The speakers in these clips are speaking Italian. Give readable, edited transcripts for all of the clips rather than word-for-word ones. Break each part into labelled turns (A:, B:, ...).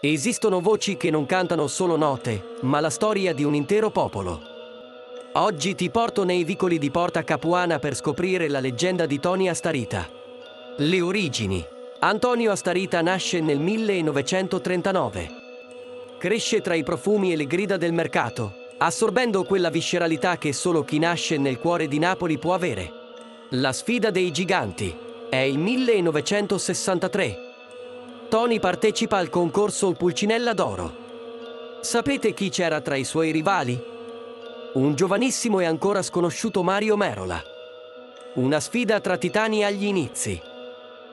A: Esistono voci che non cantano solo note, ma la storia di un intero popolo. Oggi ti porto nei vicoli di Porta Capuana per scoprire la leggenda di Tony Astarita. Le origini. Antonio Astarita nasce nel 1939. Cresce tra i profumi e le grida del mercato, assorbendo quella visceralità che solo chi nasce nel cuore di Napoli può avere. La sfida dei giganti. È il 1963. Tony partecipa al concorso Pulcinella d'Oro. Sapete chi c'era tra i suoi rivali? Un giovanissimo e ancora sconosciuto Mario Merola. Una sfida tra titani agli inizi.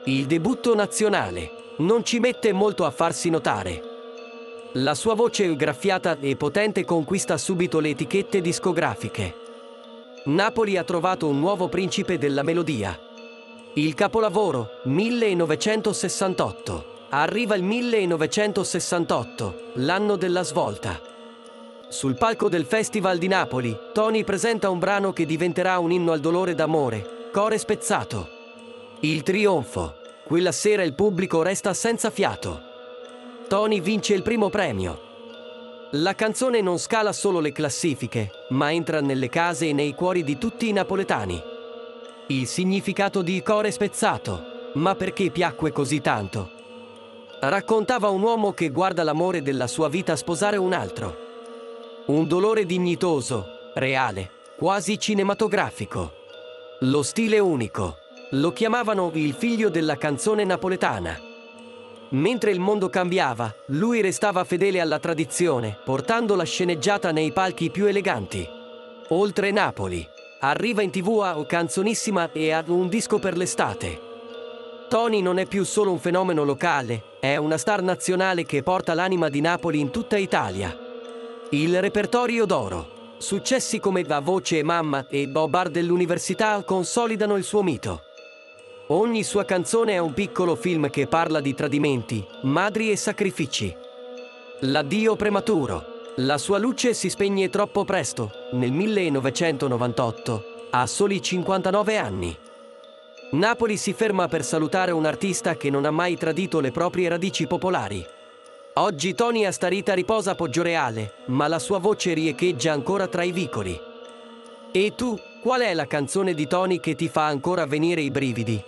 A: Il debutto nazionale. Non ci mette molto a farsi notare. La sua voce graffiata e potente conquista subito le etichette discografiche. Napoli ha trovato un nuovo principe della melodia. Il capolavoro, 1968. Arriva il 1968, l'anno della svolta. Sul palco del Festival di Napoli, Tony presenta un brano che diventerà un inno al dolore d'amore, Core spezzato. Il trionfo. Quella sera il pubblico resta senza fiato. Tony vince il primo premio. La canzone non scala solo le classifiche, ma entra nelle case e nei cuori di tutti i napoletani. Il significato di Core spezzato. Ma perché piacque così tanto? Raccontava un uomo che guarda l'amore della sua vita sposare un altro. Un dolore dignitoso, reale, quasi cinematografico. Lo stile unico. Lo chiamavano il figlio della canzone napoletana. Mentre il mondo cambiava, lui restava fedele alla tradizione, portando la sceneggiata nei palchi più eleganti. Oltre Napoli. Arriva in TV a Canzonissima e a Un disco per l'estate. Tony non è più solo un fenomeno locale, è una star nazionale che porta l'anima di Napoli in tutta Italia. Il repertorio d'oro. Successi come Va Voce e Mamma e Bobar dell'Università consolidano il suo mito. Ogni sua canzone è un piccolo film che parla di tradimenti, madri e sacrifici. L'addio prematuro. La sua luce si spegne troppo presto, nel 1998, a soli 59 anni. Napoli si ferma per salutare un artista che non ha mai tradito le proprie radici popolari. Oggi Tony Astarita riposa a Poggioreale, ma la sua voce riecheggia ancora tra i vicoli. E tu, qual è la canzone di Tony che ti fa ancora venire i brividi?